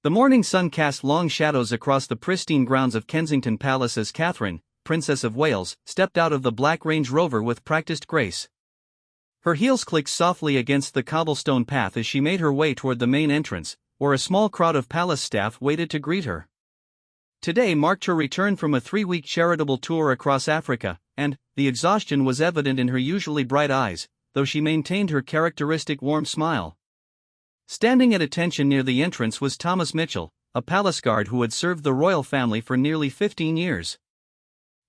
The morning sun cast long shadows across the pristine grounds of Kensington Palace as Catherine, Princess of Wales, stepped out of the black Range Rover with practiced grace. Her heels clicked softly against the cobblestone path as she made her way toward the main entrance, where a small crowd of palace staff waited to greet her. Today marked her return from a 3-week charitable tour across Africa, and the exhaustion was evident in her usually bright eyes, though she maintained her characteristic warm smile. Standing at attention near the entrance was Thomas Mitchell, a palace guard who had served the royal family for nearly 15 years.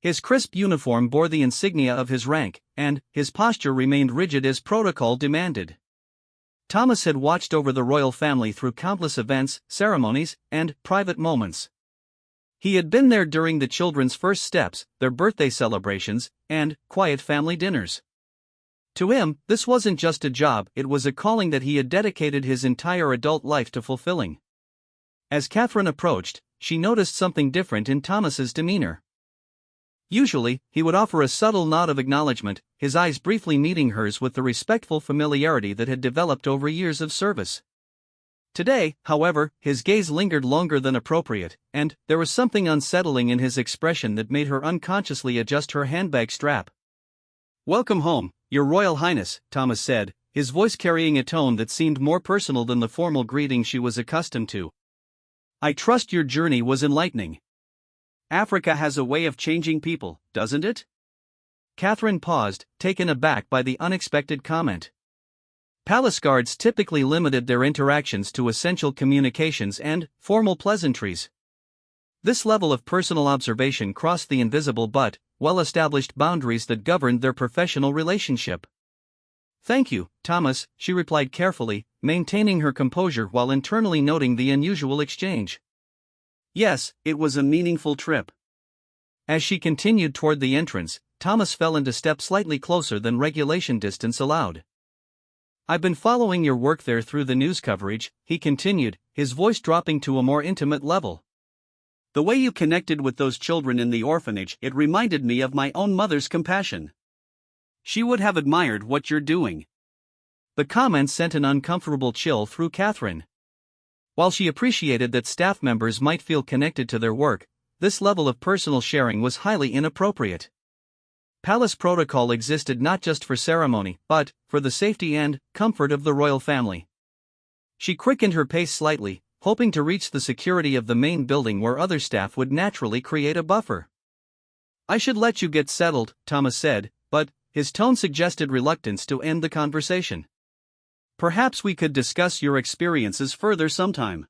His crisp uniform bore the insignia of his rank, and his posture remained rigid as protocol demanded. Thomas had watched over the royal family through countless events, ceremonies, and private moments. He had been there during the children's first steps, their birthday celebrations, and quiet family dinners. To him, this wasn't just a job, it was a calling that he had dedicated his entire adult life to fulfilling. As Catherine approached, she noticed something different in Thomas's demeanor. Usually, he would offer a subtle nod of acknowledgement, his eyes briefly meeting hers with the respectful familiarity that had developed over years of service. Today, however, his gaze lingered longer than appropriate, and there was something unsettling in his expression that made her unconsciously adjust her handbag strap. "Welcome home, Your Royal Highness," Thomas said, his voice carrying a tone that seemed more personal than the formal greeting she was accustomed to. "I trust your journey was enlightening. Africa has a way of changing people, doesn't it?" Catherine paused, taken aback by the unexpected comment. Palace guards typically limited their interactions to essential communications and formal pleasantries. This level of personal observation crossed the invisible but well-established boundaries that governed their professional relationship. "Thank you, Thomas," she replied carefully, maintaining her composure while internally noting the unusual exchange. "Yes, it was a meaningful trip." As she continued toward the entrance, Thomas fell into step slightly closer than regulation distance allowed. "I've been following your work there through the news coverage," he continued, his voice dropping to a more intimate level. "The way you connected with those children in the orphanage, it reminded me of my own mother's compassion. She would have admired what you're doing." The comment sent an uncomfortable chill through Catherine. While she appreciated that staff members might feel connected to their work, this level of personal sharing was highly inappropriate. Palace protocol existed not just for ceremony, but for the safety and comfort of the royal family. She quickened her pace slightly, hoping to reach the security of the main building where other staff would naturally create a buffer. "I should let you get settled," Thomas said, but his tone suggested reluctance to end the conversation. "Perhaps we could discuss your experiences further sometime.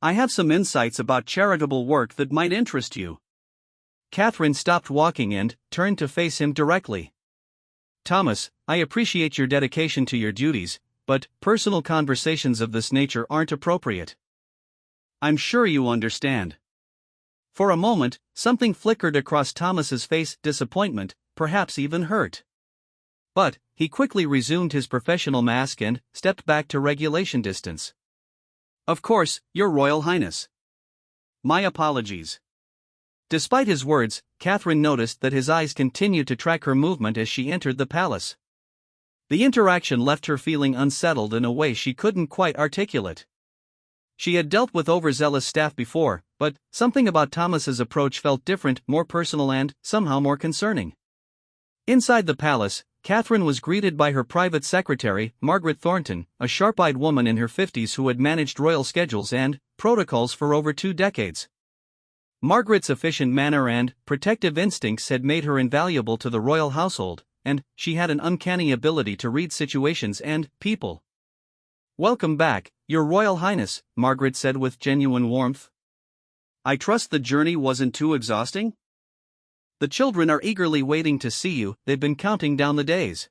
I have some insights about charitable work that might interest you." Catherine stopped walking and turned to face him directly. "Thomas, I appreciate your dedication to your duties, but personal conversations of this nature aren't appropriate. I'm sure you understand." For a moment, something flickered across Thomas's face, disappointment, perhaps even hurt. But he quickly resumed his professional mask and stepped back to regulation distance. "Of course, Your Royal Highness. My apologies." Despite his words, Catherine noticed that his eyes continued to track her movement as she entered the palace. The interaction left her feeling unsettled in a way she couldn't quite articulate. She had dealt with overzealous staff before, but something about Thomas's approach felt different, more personal and, somehow more concerning. Inside the palace, Catherine was greeted by her private secretary, Margaret Thornton, a sharp-eyed woman in her 50s who had managed royal schedules and protocols for over 2 decades. Margaret's efficient manner and protective instincts had made her invaluable to the royal household, and she had an uncanny ability to read situations and people. "Welcome back, Your Royal Highness," Margaret said with genuine warmth. "I trust the journey wasn't too exhausting? The children are eagerly waiting to see you, they've been counting down the days."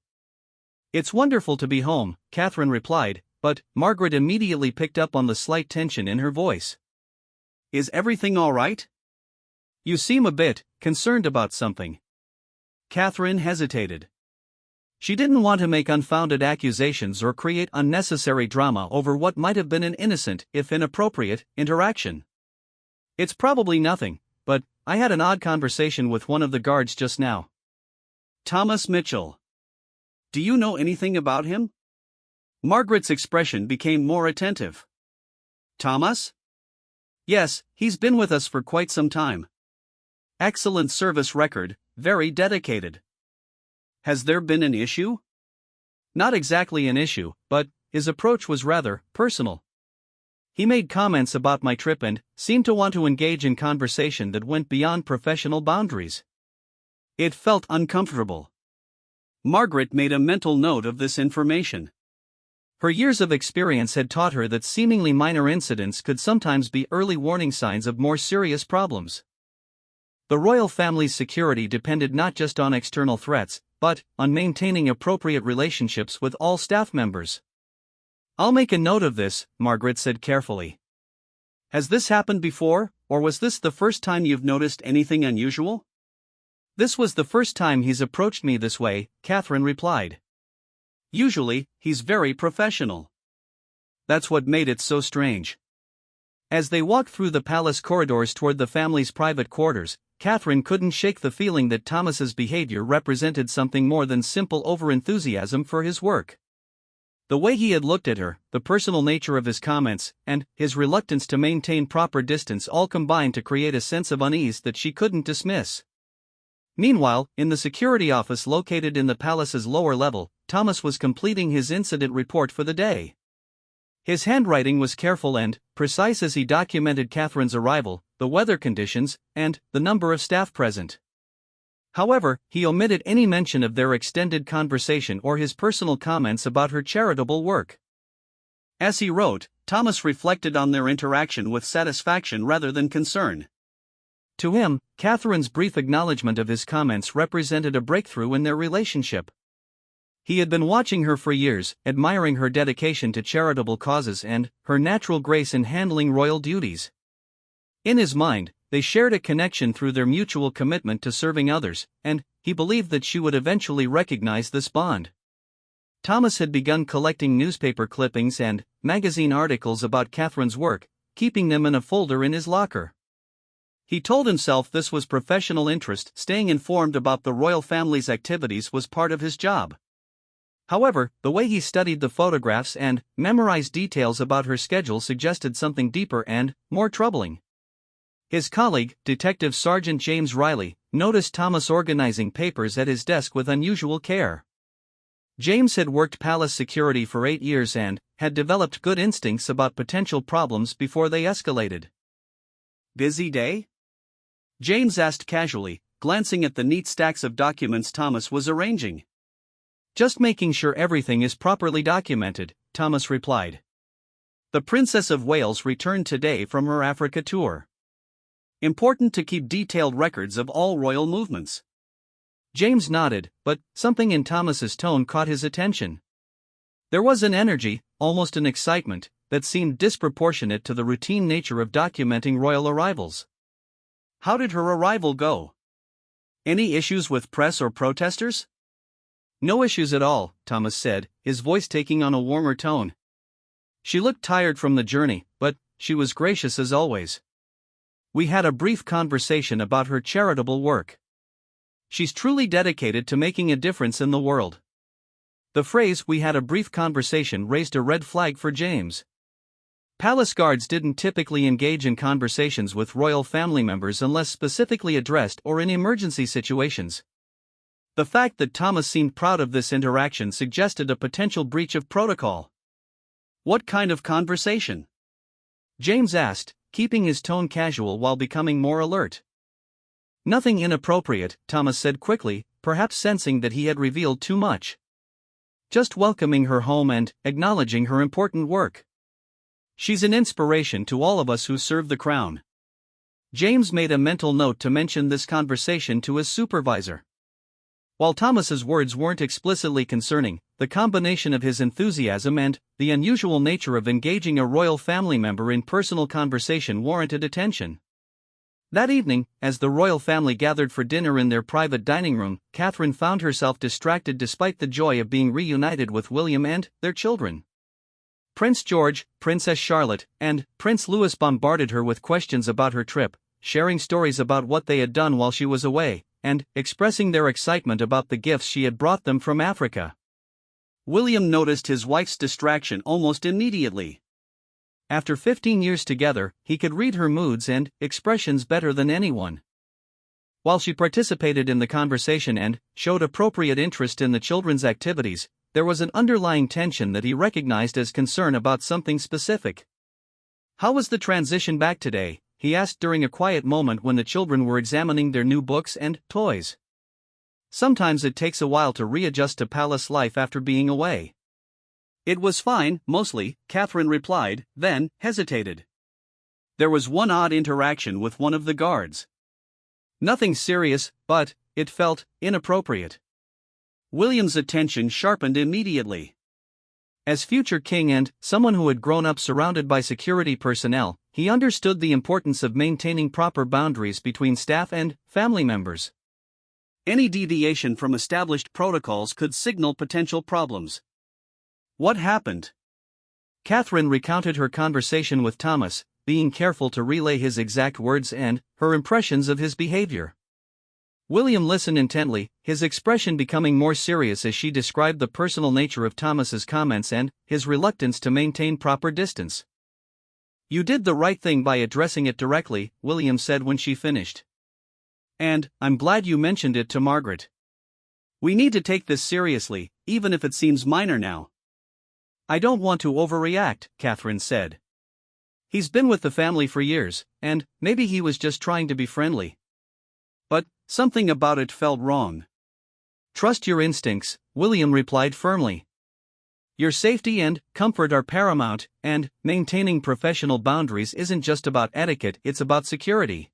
"It's wonderful to be home," Catherine replied, but Margaret immediately picked up on the slight tension in her voice. "Is everything all right? You seem a bit concerned about something." Catherine hesitated. She didn't want to make unfounded accusations or create unnecessary drama over what might have been an innocent, if inappropriate, interaction. "It's probably nothing, but I had an odd conversation with one of the guards just now." "Thomas Mitchell. Do you know anything about him?" Margaret's expression became more attentive. "Thomas? Yes, he's been with us for quite some time. Excellent service record, very dedicated. Has there been an issue? Not exactly an issue, but his approach was rather personal. He made comments about my trip and seemed to want to engage in conversation that went beyond professional boundaries. It felt uncomfortable. Margaret made a mental note of this information. Her years of experience had taught her that seemingly minor incidents could sometimes be early warning signs of more serious problems. The royal family's security depended not just on external threats, but on maintaining appropriate relationships with all staff members. "I'll make a note of this," Margaret said carefully. "Has this happened before, or was this the first time you've noticed anything unusual?" "This was the first time he's approached me this way," Catherine replied. "Usually, he's very professional." That's what made it so strange. As they walked through the palace corridors toward the family's private quarters, Catherine couldn't shake the feeling that Thomas's behavior represented something more than simple overenthusiasm for his work. The way he had looked at her, the personal nature of his comments, and his reluctance to maintain proper distance all combined to create a sense of unease that she couldn't dismiss. Meanwhile, in the security office located in the palace's lower level, Thomas was completing his incident report for the day. His handwriting was careful and precise as he documented Catherine's arrival, the weather conditions, and the number of staff present. However, he omitted any mention of their extended conversation or his personal comments about her charitable work. As he wrote, Thomas reflected on their interaction with satisfaction rather than concern. To him, Catherine's brief acknowledgement of his comments represented a breakthrough in their relationship. He had been watching her for years, admiring her dedication to charitable causes and her natural grace in handling royal duties. In his mind, they shared a connection through their mutual commitment to serving others, and he believed that she would eventually recognize this bond. Thomas had begun collecting newspaper clippings and magazine articles about Catherine's work, keeping them in a folder in his locker. He told himself this was professional interest. Staying informed about the royal family's activities was part of his job. However, the way he studied the photographs and memorized details about her schedule suggested something deeper and more troubling. His colleague, Detective Sergeant James Riley, noticed Thomas organizing papers at his desk with unusual care. James had worked palace security for 8 years and had developed good instincts about potential problems before they escalated. "Busy day?" James asked casually, glancing at the neat stacks of documents Thomas was arranging. "Just making sure everything is properly documented," Thomas replied. "The Princess of Wales returned today from her Africa tour. Important to keep detailed records of all royal movements." James nodded, but something in Thomas's tone caught his attention. There was an energy, almost an excitement, that seemed disproportionate to the routine nature of documenting royal arrivals. "How did her arrival go? Any issues with press or protesters?" "No issues at all," Thomas said, his voice taking on a warmer tone. "She looked tired from the journey, but she was gracious as always. We had a brief conversation about her charitable work. She's truly dedicated to making a difference in the world." The phrase "we had a brief conversation" raised a red flag for James. Palace guards didn't typically engage in conversations with royal family members unless specifically addressed or in emergency situations. The fact that Thomas seemed proud of this interaction suggested a potential breach of protocol. "What kind of conversation?" James asked, keeping his tone casual while becoming more alert. "Nothing inappropriate," Thomas said quickly, perhaps sensing that he had revealed too much. "Just welcoming her home and acknowledging her important work. She's an inspiration to all of us who serve the crown." James made a mental note to mention this conversation to his supervisor. While Thomas's words weren't explicitly concerning, the combination of his enthusiasm and the unusual nature of engaging a royal family member in personal conversation warranted attention. That evening, as the royal family gathered for dinner in their private dining room, Catherine found herself distracted despite the joy of being reunited with William and their children. Prince George, Princess Charlotte, and Prince Louis bombarded her with questions about her trip, sharing stories about what they had done while she was away, and expressing their excitement about the gifts she had brought them from Africa. William noticed his wife's distraction almost immediately. After 15 years together, he could read her moods and expressions better than anyone. While she participated in the conversation and showed appropriate interest in the children's activities, there was an underlying tension that he recognized as concern about something specific. "How was the transition back today?" he asked during a quiet moment when the children were examining their new books and toys. "Sometimes it takes a while to readjust to palace life after being away." "It was fine, mostly," Catherine replied, then hesitated. There was one odd interaction with one of the guards. Nothing serious, but it felt inappropriate. William's attention sharpened immediately. As future king and someone who had grown up surrounded by security personnel, he understood the importance of maintaining proper boundaries between staff and family members. Any deviation from established protocols could signal potential problems. "What happened?" Catherine recounted her conversation with Thomas, being careful to relay his exact words and her impressions of his behavior. William listened intently, his expression becoming more serious as she described the personal nature of Thomas's comments and his reluctance to maintain proper distance. "You did the right thing by addressing it directly," William said when she finished. "And I'm glad you mentioned it to Margaret. We need to take this seriously, even if it seems minor now." "I don't want to overreact," Catherine said. "He's been with the family for years, and maybe he was just trying to be friendly. But something about it felt wrong." "Trust your instincts," William replied firmly. "Your safety and comfort are paramount, and maintaining professional boundaries isn't just about etiquette, it's about security.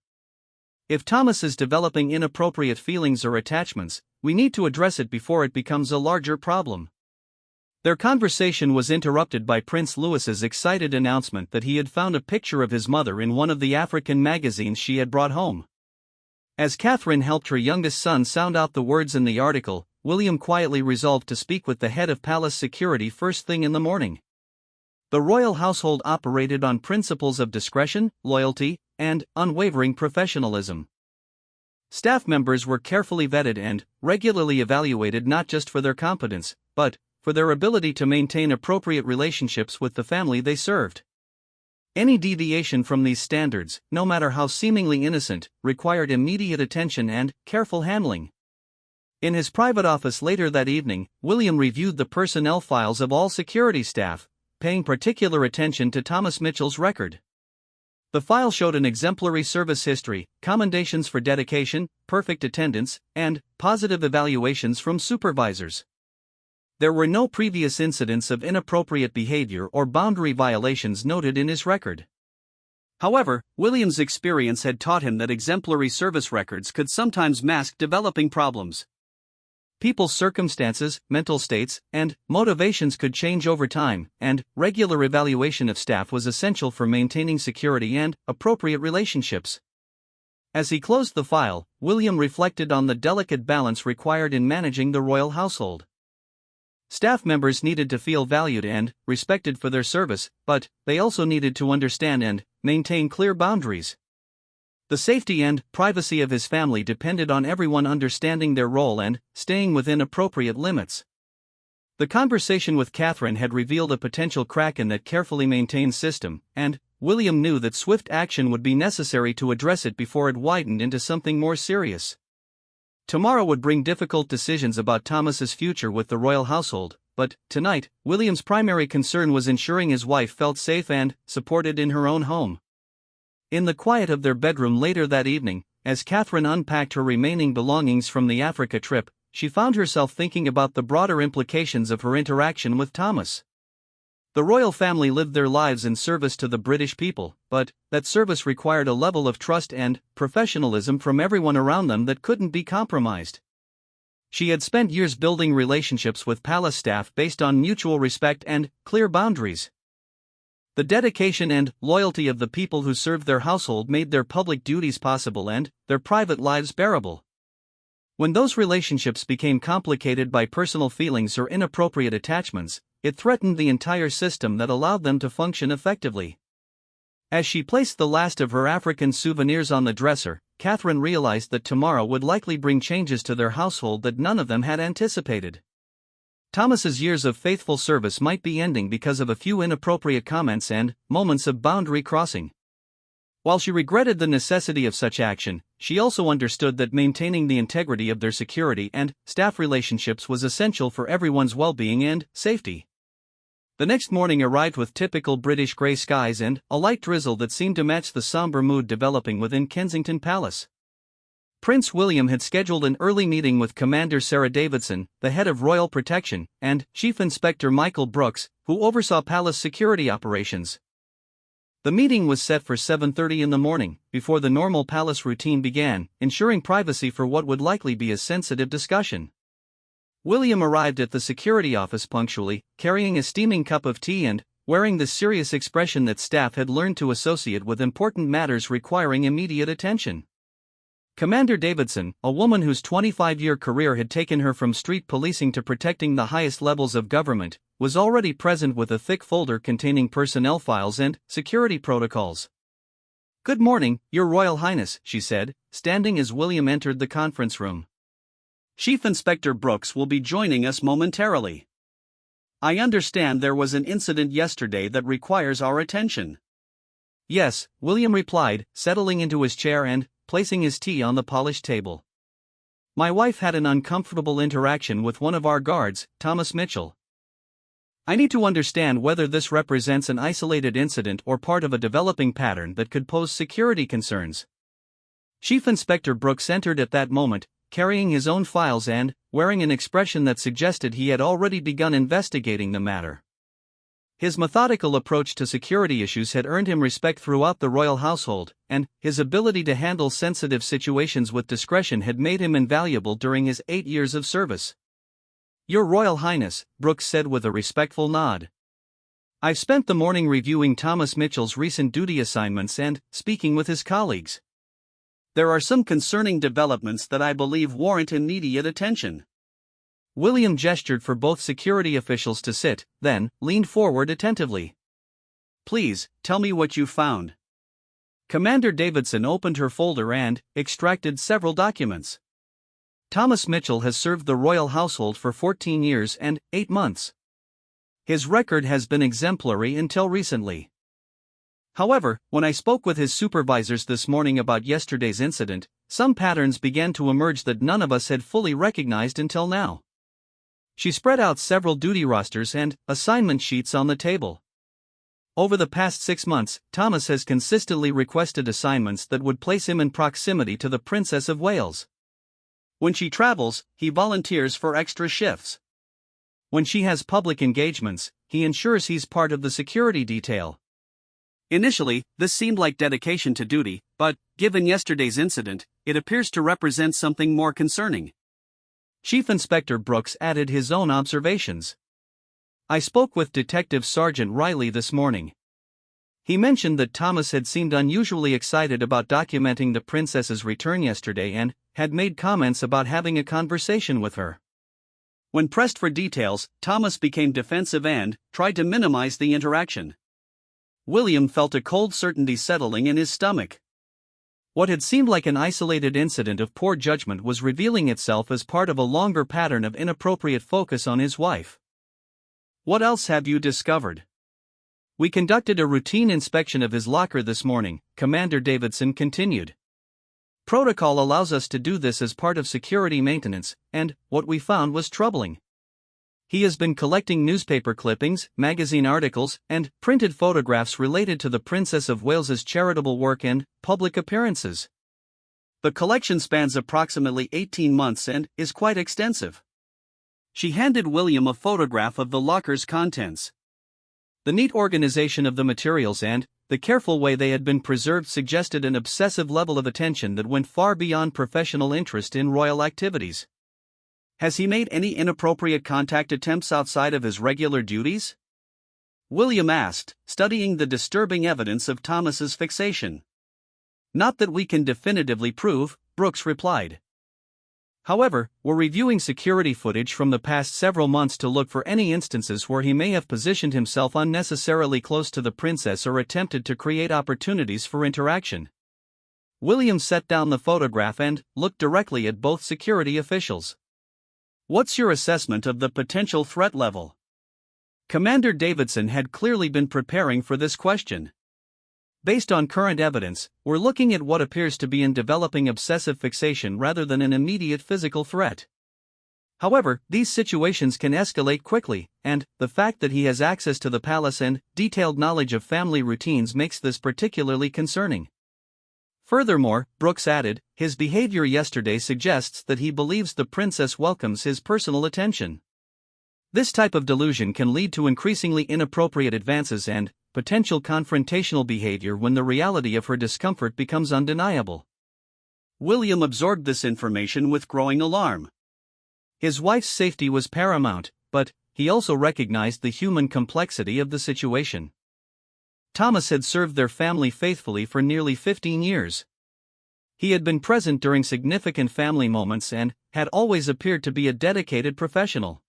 If Thomas is developing inappropriate feelings or attachments, we need to address it before it becomes a larger problem." Their conversation was interrupted by Prince Louis's excited announcement that he had found a picture of his mother in one of the African magazines she had brought home. As Catherine helped her youngest son sound out the words in the article, William quietly resolved to speak with the head of palace security first thing in the morning. The royal household operated on principles of discretion, loyalty, and unwavering professionalism. Staff members were carefully vetted and regularly evaluated not just for their competence, but for their ability to maintain appropriate relationships with the family they served. Any deviation from these standards, no matter how seemingly innocent, required immediate attention and careful handling. In his private office later that evening, William reviewed the personnel files of all security staff, paying particular attention to Thomas Mitchell's record. The file showed an exemplary service history, commendations for dedication, perfect attendance, and positive evaluations from supervisors. There were no previous incidents of inappropriate behavior or boundary violations noted in his record. However, William's experience had taught him that exemplary service records could sometimes mask developing problems. People's circumstances, mental states, and motivations could change over time, and regular evaluation of staff was essential for maintaining security and appropriate relationships. As he closed the file, William reflected on the delicate balance required in managing the royal household. Staff members needed to feel valued and respected for their service, but they also needed to understand and maintain clear boundaries. The safety and privacy of his family depended on everyone understanding their role and staying within appropriate limits. The conversation with Catherine had revealed a potential crack in that carefully maintained system, and William knew that swift action would be necessary to address it before it widened into something more serious. Tomorrow would bring difficult decisions about Thomas's future with the royal household, but tonight, William's primary concern was ensuring his wife felt safe and supported in her own home. In the quiet of their bedroom later that evening, as Catherine unpacked her remaining belongings from the Africa trip, she found herself thinking about the broader implications of her interaction with Thomas. The royal family lived their lives in service to the British people, but that service required a level of trust and professionalism from everyone around them that couldn't be compromised. She had spent years building relationships with palace staff based on mutual respect and clear boundaries. The dedication and loyalty of the people who served their household made their public duties possible and their private lives bearable. When those relationships became complicated by personal feelings or inappropriate attachments, it threatened the entire system that allowed them to function effectively. As she placed the last of her African souvenirs on the dresser, Catherine realized that tomorrow would likely bring changes to their household that none of them had anticipated. Thomas's years of faithful service might be ending because of a few inappropriate comments and moments of boundary crossing. While she regretted the necessity of such action, she also understood that maintaining the integrity of their security and staff relationships was essential for everyone's well-being and safety. The next morning arrived with typical British grey skies and a light drizzle that seemed to match the somber mood developing within Kensington Palace. Prince William had scheduled an early meeting with Commander Sarah Davidson, the head of Royal Protection, and Chief Inspector Michael Brooks, who oversaw palace security operations. The meeting was set for 7:30 in the morning, before the normal palace routine began, ensuring privacy for what would likely be a sensitive discussion. William arrived at the security office punctually, carrying a steaming cup of tea and wearing the serious expression that staff had learned to associate with important matters requiring immediate attention. Commander Davidson, a woman whose 25-year career had taken her from street policing to protecting the highest levels of government, was already present with a thick folder containing personnel files and security protocols. "Good morning, Your Royal Highness," she said, standing as William entered the conference room. "Chief Inspector Brooks will be joining us momentarily. I understand there was an incident yesterday that requires our attention." "Yes," William replied, settling into his chair and placing his tea on the polished table. "My wife had an uncomfortable interaction with one of our guards, Thomas Mitchell. I need to understand whether this represents an isolated incident or part of a developing pattern that could pose security concerns." Chief Inspector Brooks entered at that moment, carrying his own files and wearing an expression that suggested he had already begun investigating the matter. His methodical approach to security issues had earned him respect throughout the royal household, and his ability to handle sensitive situations with discretion had made him invaluable during his 8 years of service. "Your Royal Highness," Brooks said with a respectful nod. "I've spent the morning reviewing Thomas Mitchell's recent duty assignments and speaking with his colleagues. There are some concerning developments that I believe warrant immediate attention." William gestured for both security officials to sit, then leaned forward attentively. "Please, tell me what you found." Commander Davidson opened her folder and extracted several documents. "Thomas Mitchell has served the royal household for 14 years and 8 months. His record has been exemplary until recently. However, when I spoke with his supervisors this morning about yesterday's incident, some patterns began to emerge that none of us had fully recognized until now." She spread out several duty rosters and assignment sheets on the table. "Over the past 6 months, Thomas has consistently requested assignments that would place him in proximity to the Princess of Wales. When she travels, he volunteers for extra shifts. When she has public engagements, he ensures he's part of the security detail. Initially, this seemed like dedication to duty, but, given yesterday's incident, it appears to represent something more concerning." Chief Inspector Brooks added his own observations. "I spoke with Detective Sergeant Riley this morning. He mentioned that Thomas had seemed unusually excited about documenting the princess's return yesterday and had made comments about having a conversation with her. When pressed for details, Thomas became defensive and tried to minimize the interaction." William felt a cold certainty settling in his stomach. What had seemed like an isolated incident of poor judgment was revealing itself as part of a longer pattern of inappropriate focus on his wife. "What else have you discovered?" "We conducted a routine inspection of his locker this morning," Commander Davidson continued. "Protocol allows us to do this as part of security maintenance, and what we found was troubling. He has been collecting newspaper clippings, magazine articles, and printed photographs related to the Princess of Wales's charitable work and public appearances. The collection spans approximately 18 months and is quite extensive." She handed William a photograph of the locker's contents. The neat organization of the materials and the careful way they had been preserved suggested an obsessive level of attention that went far beyond professional interest in royal activities. "Has he made any inappropriate contact attempts outside of his regular duties?" William asked, studying the disturbing evidence of Thomas's fixation. "Not that we can definitively prove," Brooks replied. "However, we're reviewing security footage from the past several months to look for any instances where he may have positioned himself unnecessarily close to the princess or attempted to create opportunities for interaction." William set down the photograph and looked directly at both security officials. What's your assessment of the potential threat level? Commander Davidson had clearly been preparing for this question. Based on current evidence, we're looking at what appears to be in developing obsessive fixation rather than an immediate physical threat. However, these situations can escalate quickly, and the fact that he has access to the palace and detailed knowledge of family routines makes this particularly concerning. Furthermore, Brooks added, his behavior yesterday suggests that he believes the princess welcomes his personal attention. This type of delusion can lead to increasingly inappropriate advances and potential confrontational behavior when the reality of her discomfort becomes undeniable. William absorbed this information with growing alarm. His wife's safety was paramount, but he also recognized the human complexity of the situation. Thomas had served their family faithfully for nearly 15 years. He had been present during significant family moments and had always appeared to be a dedicated professional.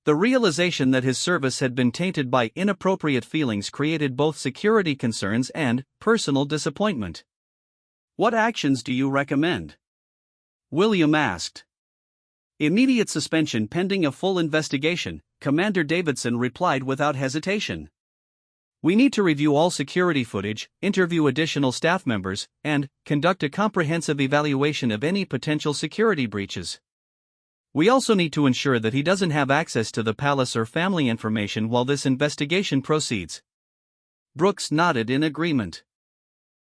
The realization that his service had been tainted by inappropriate feelings created both security concerns and personal disappointment. "What actions do you recommend?" William asked. "Immediate suspension pending a full investigation," Commander Davidson replied without hesitation. "We need to review all security footage, interview additional staff members, and conduct a comprehensive evaluation of any potential security breaches. We also need to ensure that he doesn't have access to the palace or family information while this investigation proceeds." Brooks nodded in agreement.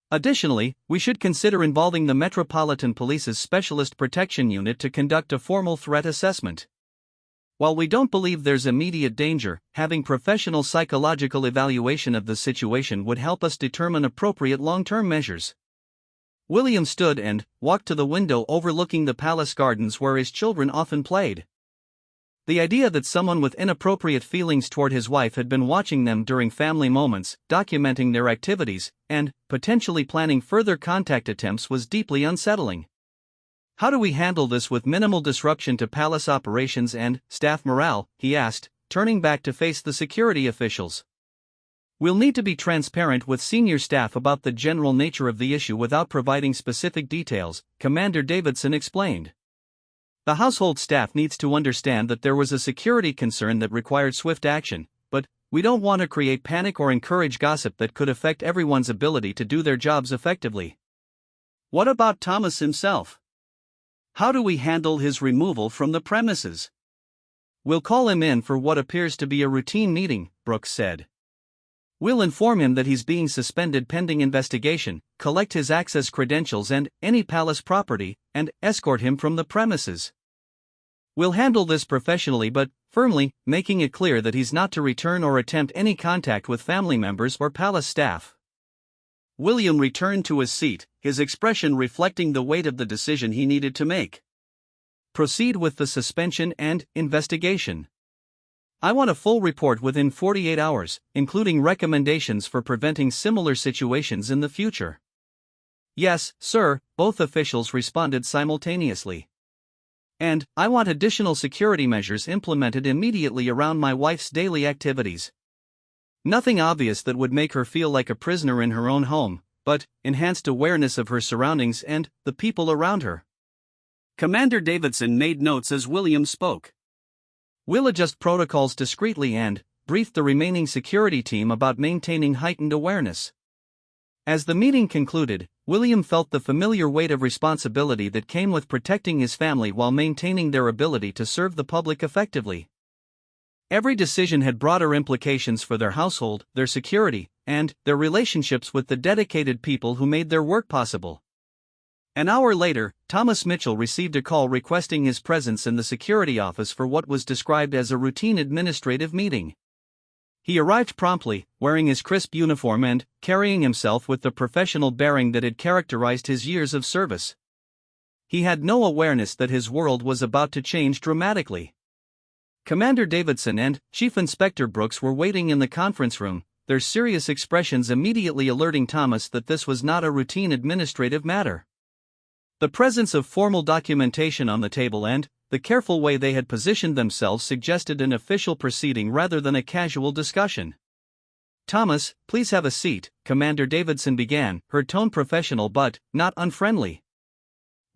"Additionally, we should consider involving the Metropolitan Police's Specialist Protection Unit to conduct a formal threat assessment. While we don't believe there's immediate danger, having professional psychological evaluation of the situation would help us determine appropriate long-term measures." William stood and walked to the window overlooking the palace gardens where his children often played. The idea that someone with inappropriate feelings toward his wife had been watching them during family moments, documenting their activities, and potentially planning further contact attempts was deeply unsettling. "How do we handle this with minimal disruption to palace operations and staff morale?" he asked, turning back to face the security officials. "We'll need to be transparent with senior staff about the general nature of the issue without providing specific details," Commander Davidson explained. "The household staff needs to understand that there was a security concern that required swift action, but we don't want to create panic or encourage gossip that could affect everyone's ability to do their jobs effectively." "What about Thomas himself? How do we handle his removal from the premises?" "We'll call him in for what appears to be a routine meeting," Brooks said. "We'll inform him that he's being suspended pending investigation, collect his access credentials and any palace property, and escort him from the premises. We'll handle this professionally but firmly, making it clear that he's not to return or attempt any contact with family members or palace staff." William returned to his seat, his expression reflecting the weight of the decision he needed to make. "Proceed with the suspension and investigation. I want a full report within 48 hours, including recommendations for preventing similar situations in the future." "Yes, sir," both officials responded simultaneously. "And I want additional security measures implemented immediately around my wife's daily activities. Nothing obvious that would make her feel like a prisoner in her own home, but enhanced awareness of her surroundings and the people around her." Commander Davidson made notes as William spoke. "We'll adjust protocols discreetly and brief the remaining security team about maintaining heightened awareness." As the meeting concluded, William felt the familiar weight of responsibility that came with protecting his family while maintaining their ability to serve the public effectively. Every decision had broader implications for their household, their security, and their relationships with the dedicated people who made their work possible. An hour later, Thomas Mitchell received a call requesting his presence in the security office for what was described as a routine administrative meeting. He arrived promptly, wearing his crisp uniform and carrying himself with the professional bearing that had characterized his years of service. He had no awareness that his world was about to change dramatically. Commander Davidson and Chief Inspector Brooks were waiting in the conference room, their serious expressions immediately alerting Thomas that this was not a routine administrative matter. The presence of formal documentation on the table and the careful way they had positioned themselves suggested an official proceeding rather than a casual discussion. "Thomas, please have a seat," Commander Davidson began, her tone professional but not unfriendly.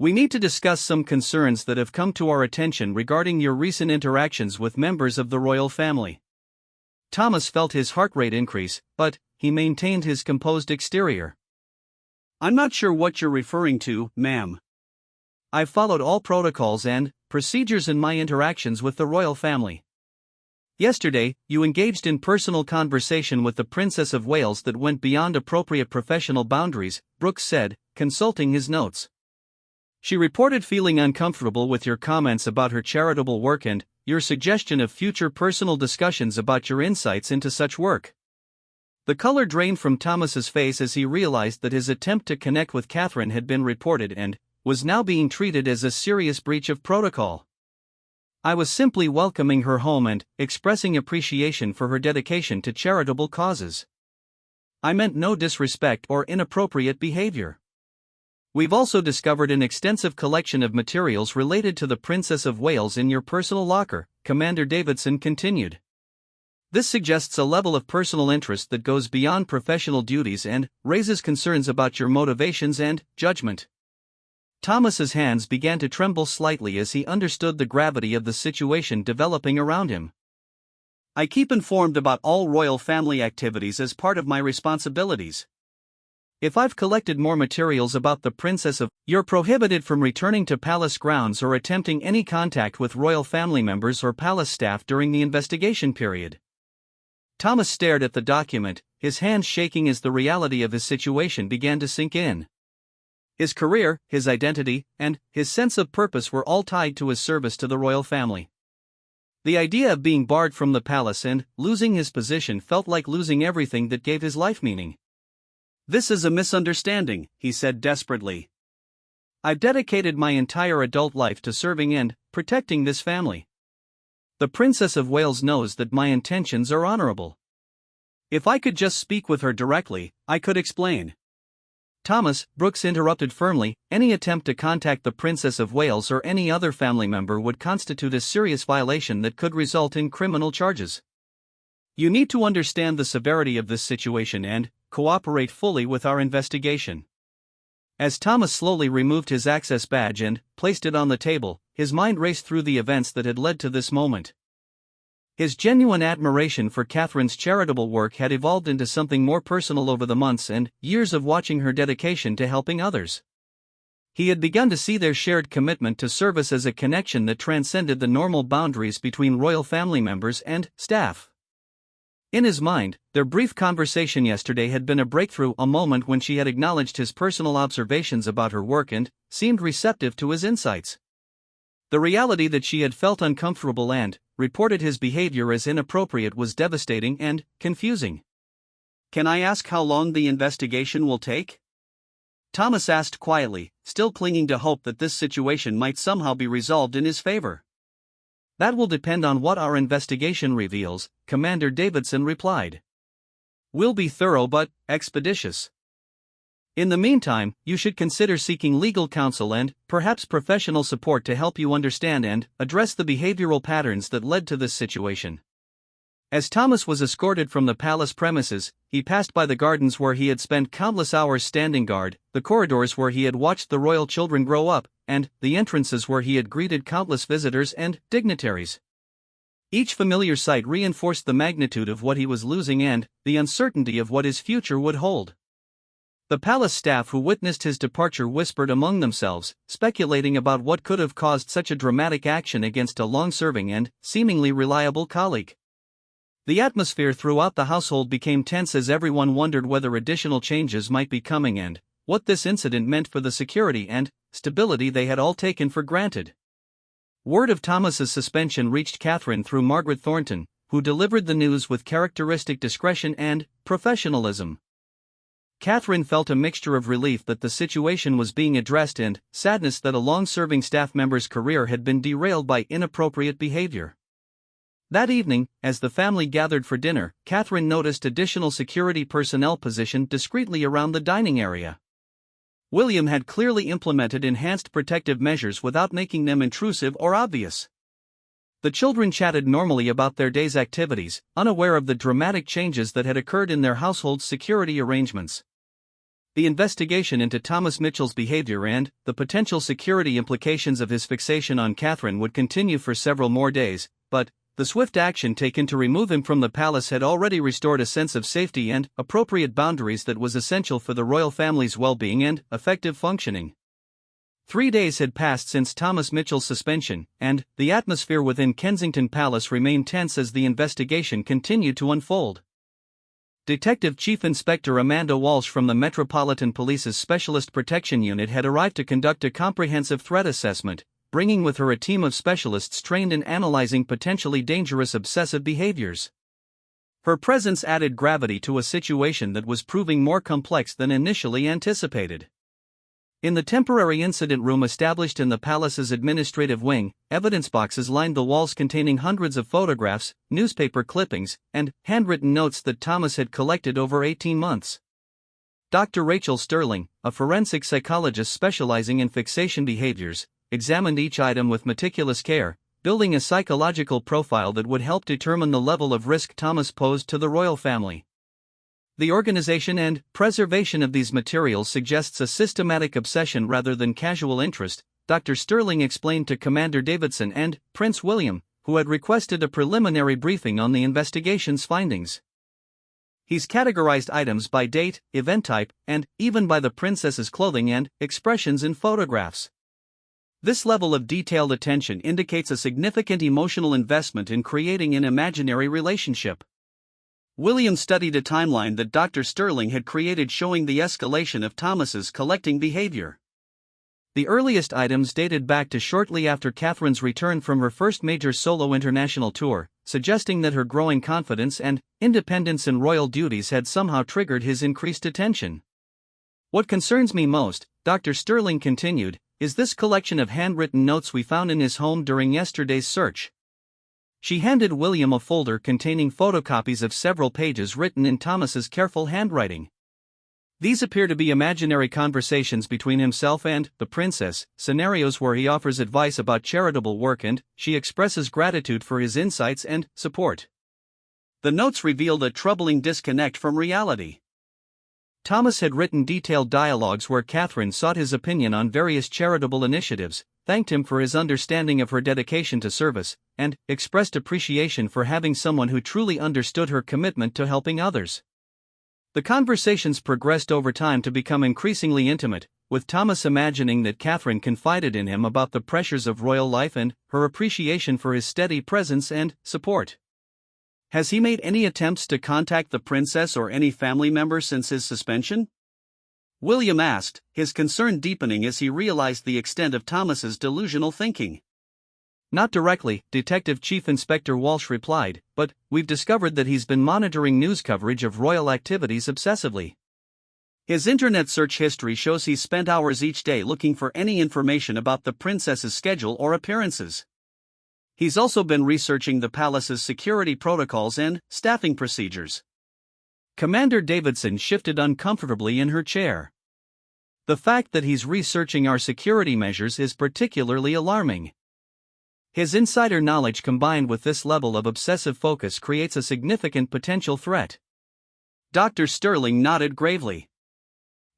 We need to discuss some concerns that have come to our attention regarding your recent interactions with members of the royal family. Thomas felt his heart rate increase, but he maintained his composed exterior. I'm not sure what you're referring to, ma'am. I've followed all protocols and procedures in my interactions with the royal family. Yesterday, you engaged in personal conversation with the Princess of Wales that went beyond appropriate professional boundaries, Brooks said, consulting his notes. She reported feeling uncomfortable with your comments about her charitable work and your suggestion of future personal discussions about your insights into such work. The color drained from Thomas's face as he realized that his attempt to connect with Catherine had been reported and was now being treated as a serious breach of protocol. I was simply welcoming her home and expressing appreciation for her dedication to charitable causes. I meant no disrespect or inappropriate behavior. We've also discovered an extensive collection of materials related to the Princess of Wales in your personal locker, Commander Davidson continued. This suggests a level of personal interest that goes beyond professional duties and raises concerns about your motivations and judgment. Thomas's hands began to tremble slightly as he understood the gravity of the situation developing around him. I keep informed about all royal family activities as part of my responsibilities. If I've collected more materials about the Princess of, you're prohibited from returning to palace grounds or attempting any contact with royal family members or palace staff during the investigation period. Thomas stared at the document, his hands shaking as the reality of his situation began to sink in. His career, his identity, and his sense of purpose were all tied to his service to the royal family. The idea of being barred from the palace and losing his position felt like losing everything that gave his life meaning. This is a misunderstanding, he said desperately. I've dedicated my entire adult life to serving and protecting this family. The Princess of Wales knows that my intentions are honorable. If I could just speak with her directly, I could explain. Thomas, Brooks interrupted firmly, any attempt to contact the Princess of Wales or any other family member would constitute a serious violation that could result in criminal charges. You need to understand the severity of this situation and cooperate fully with our investigation. As Thomas slowly removed his access badge and placed it on the table, his mind raced through the events that had led to this moment. His genuine admiration for Catherine's charitable work had evolved into something more personal over the months and years of watching her dedication to helping others. He had begun to see their shared commitment to service as a connection that transcended the normal boundaries between royal family members and staff. In his mind, their brief conversation yesterday had been a breakthrough, a moment when she had acknowledged his personal observations about her work and seemed receptive to his insights. The reality that she had felt uncomfortable and reported his behavior as inappropriate was devastating and confusing. Can I ask how long the investigation will take? Thomas asked quietly, still clinging to hope that this situation might somehow be resolved in his favor. That will depend on what our investigation reveals, Commander Davidson replied. We'll be thorough but expeditious. In the meantime, you should consider seeking legal counsel and perhaps professional support to help you understand and address the behavioral patterns that led to this situation. As Thomas was escorted from the palace premises, he passed by the gardens where he had spent countless hours standing guard, the corridors where he had watched the royal children grow up, and the entrances where he had greeted countless visitors and dignitaries. Each familiar sight reinforced the magnitude of what he was losing and the uncertainty of what his future would hold. The palace staff who witnessed his departure whispered among themselves, speculating about what could have caused such a dramatic action against a long-serving and seemingly reliable colleague. The atmosphere throughout the household became tense as everyone wondered whether additional changes might be coming and what this incident meant for the security and stability they had all taken for granted. Word of Thomas's suspension reached Catherine through Margaret Thornton, who delivered the news with characteristic discretion and professionalism. Catherine felt a mixture of relief that the situation was being addressed and sadness that a long-serving staff member's career had been derailed by inappropriate behavior. That evening, as the family gathered for dinner, Catherine noticed additional security personnel positioned discreetly around the dining area. William had clearly implemented enhanced protective measures without making them intrusive or obvious. The children chatted normally about their day's activities, unaware of the dramatic changes that had occurred in their household's security arrangements. The investigation into Thomas Mitchell's behavior and the potential security implications of his fixation on Catherine would continue for several more days, but the swift action taken to remove him from the palace had already restored a sense of safety and appropriate boundaries that was essential for the royal family's well-being and effective functioning. 3 days had passed since Thomas Mitchell's suspension, and the atmosphere within Kensington Palace remained tense as the investigation continued to unfold. Detective Chief Inspector Amanda Walsh from the Metropolitan Police's Specialist Protection Unit had arrived to conduct a comprehensive threat assessment, bringing with her a team of specialists trained in analyzing potentially dangerous obsessive behaviors. Her presence added gravity to a situation that was proving more complex than initially anticipated. In the temporary incident room established in the palace's administrative wing, evidence boxes lined the walls containing hundreds of photographs, newspaper clippings, and handwritten notes that Thomas had collected over 18 months. Dr. Rachel Sterling, a forensic psychologist specializing in fixation behaviors, examined each item with meticulous care, building a psychological profile that would help determine the level of risk Thomas posed to the royal family. The organization and preservation of these materials suggests a systematic obsession rather than casual interest, Dr. Sterling explained to Commander Davidson and Prince William, who had requested a preliminary briefing on the investigation's findings. He's categorized items by date, event type, and even by the princess's clothing and expressions in photographs. This level of detailed attention indicates a significant emotional investment in creating an imaginary relationship. William studied a timeline that Dr. Sterling had created showing the escalation of Thomas's collecting behavior. The earliest items dated back to shortly after Catherine's return from her first major solo international tour, suggesting that her growing confidence and independence in royal duties had somehow triggered his increased attention. What concerns me most, Dr. Sterling continued, is this collection of handwritten notes we found in his home during yesterday's search. She handed William a folder containing photocopies of several pages written in Thomas's careful handwriting. These appear to be imaginary conversations between himself and the princess, scenarios where he offers advice about charitable work and she expresses gratitude for his insights and support. The notes revealed a troubling disconnect from reality. Thomas had written detailed dialogues where Catherine sought his opinion on various charitable initiatives, thanked him for his understanding of her dedication to service, and expressed appreciation for having someone who truly understood her commitment to helping others. The conversations progressed over time to become increasingly intimate, with Thomas imagining that Catherine confided in him about the pressures of royal life and her appreciation for his steady presence and support. Has he made any attempts to contact the princess or any family member since his suspension? William asked, his concern deepening as he realized the extent of Thomas's delusional thinking. Not directly, Detective Chief Inspector Walsh replied, but we've discovered that he's been monitoring news coverage of royal activities obsessively. His internet search history shows he's spent hours each day looking for any information about the princess's schedule or appearances. He's also been researching the palace's security protocols and staffing procedures. Commander Davidson shifted uncomfortably in her chair. The fact that he's researching our security measures is particularly alarming. His insider knowledge combined with this level of obsessive focus creates a significant potential threat. Dr. Sterling nodded gravely.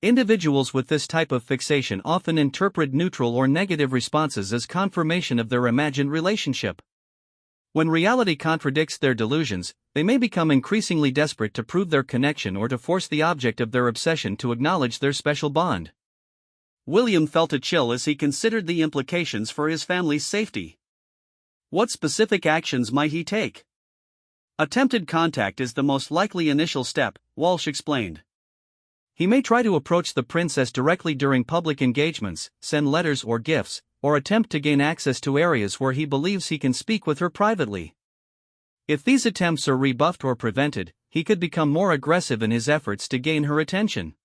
Individuals with this type of fixation often interpret neutral or negative responses as confirmation of their imagined relationship. When reality contradicts their delusions, they may become increasingly desperate to prove their connection or to force the object of their obsession to acknowledge their special bond. William felt a chill as he considered the implications for his family's safety. What specific actions might he take? Attempted contact is the most likely initial step, Walsh explained. He may try to approach the princess directly during public engagements, send letters or gifts, or attempt to gain access to areas where he believes he can speak with her privately. If these attempts are rebuffed or prevented, he could become more aggressive in his efforts to gain her attention.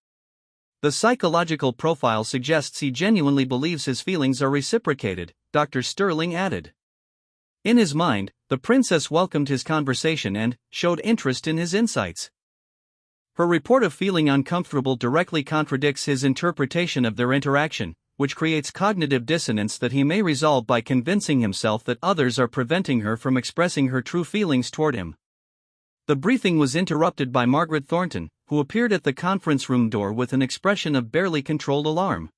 The psychological profile suggests he genuinely believes his feelings are reciprocated, Dr. Sterling added. In his mind, the princess welcomed his conversation and showed interest in his insights. Her report of feeling uncomfortable directly contradicts his interpretation of their interaction, which creates cognitive dissonance that he may resolve by convincing himself that others are preventing her from expressing her true feelings toward him. The briefing was interrupted by Margaret Thornton, who appeared at the conference room door with an expression of barely controlled alarm.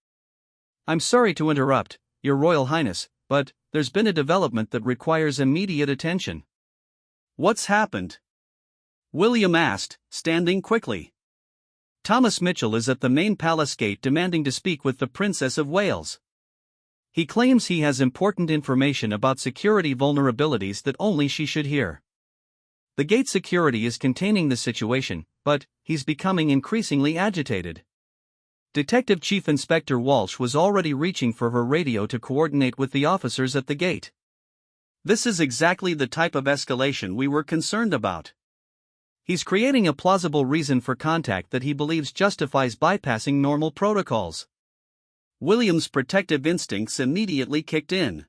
"I'm sorry to interrupt, Your Royal Highness, but there's been a development that requires immediate attention." "What's happened?" William asked, standing quickly. "Thomas Mitchell is at the main palace gate demanding to speak with the Princess of Wales. He claims he has important information about security vulnerabilities that only she should hear. The gate security is containing the situation, but he's becoming increasingly agitated." Detective Chief Inspector Walsh was already reaching for her radio to coordinate with the officers at the gate. "This is exactly the type of escalation we were concerned about. He's creating a plausible reason for contact that he believes justifies bypassing normal protocols." William's protective instincts immediately kicked in.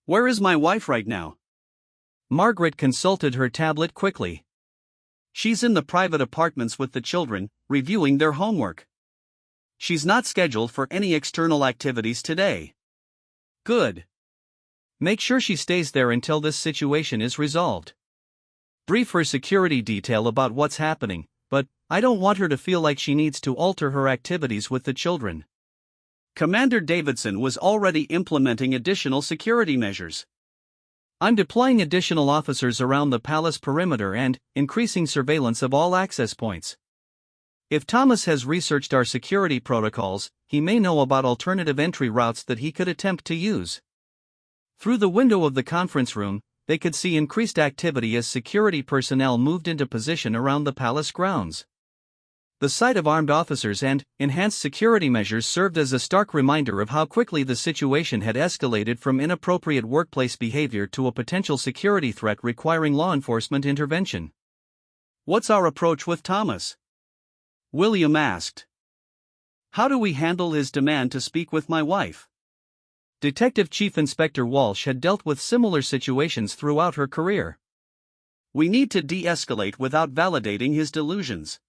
"Where is my wife right now?" Margaret consulted her tablet quickly. "She's in the private apartments with the children, reviewing their homework. She's not scheduled for any external activities today." "Good. Make sure she stays there until this situation is resolved. Brief her security detail about what's happening, but I don't want her to feel like she needs to alter her activities with the children." Commander Davidson was already implementing additional security measures. "I'm deploying additional officers around the palace perimeter and increasing surveillance of all access points. If Thomas has researched our security protocols, he may know about alternative entry routes that he could attempt to use." Through the window of the conference room, they could see increased activity as security personnel moved into position around the palace grounds. The sight of armed officers and enhanced security measures served as a stark reminder of how quickly the situation had escalated from inappropriate workplace behavior to a potential security threat requiring law enforcement intervention. "What's our approach with Thomas?" William asked. "How do we handle his demand to speak with my wife?" Detective Chief Inspector Walsh had dealt with similar situations throughout her career. "We need to de-escalate without validating his delusions.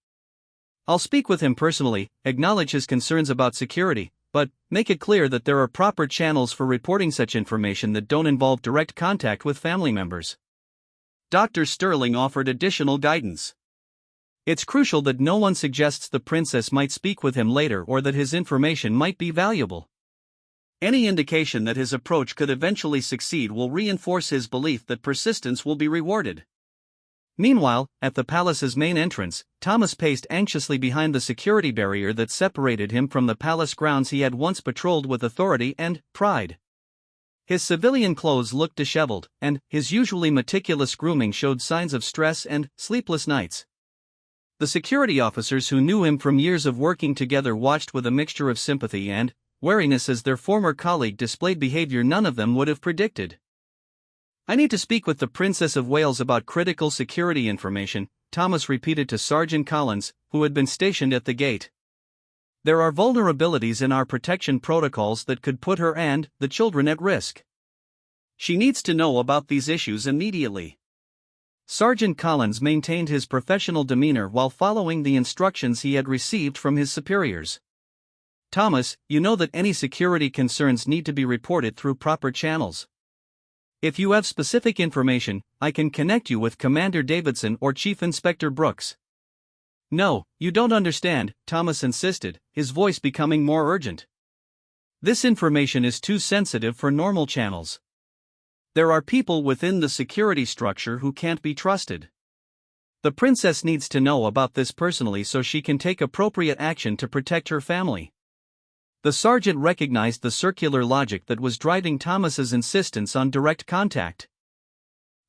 I'll speak with him personally, acknowledge his concerns about security, but make it clear that there are proper channels for reporting such information that don't involve direct contact with family members." Dr. Sterling offered additional guidance. "It's crucial that no one suggests the princess might speak with him later or that his information might be valuable. Any indication that his approach could eventually succeed will reinforce his belief that persistence will be rewarded." Meanwhile, at the palace's main entrance, Thomas paced anxiously behind the security barrier that separated him from the palace grounds he had once patrolled with authority and pride. His civilian clothes looked disheveled, and his usually meticulous grooming showed signs of stress and sleepless nights. The security officers who knew him from years of working together watched with a mixture of sympathy and wariness as their former colleague displayed behavior none of them would have predicted. "I need to speak with the Princess of Wales about critical security information," Thomas repeated to Sergeant Collins, who had been stationed at the gate. "There are vulnerabilities in our protection protocols that could put her and the children at risk. She needs to know about these issues immediately." Sergeant Collins maintained his professional demeanor while following the instructions he had received from his superiors. "Thomas, you know that any security concerns need to be reported through proper channels. If you have specific information, I can connect you with Commander Davidson or Chief Inspector Brooks." "No, you don't understand," Thomas insisted, his voice becoming more urgent. "This information is too sensitive for normal channels. There are people within the security structure who can't be trusted. The princess needs to know about this personally so she can take appropriate action to protect her family." The sergeant recognized the circular logic that was driving Thomas's insistence on direct contact.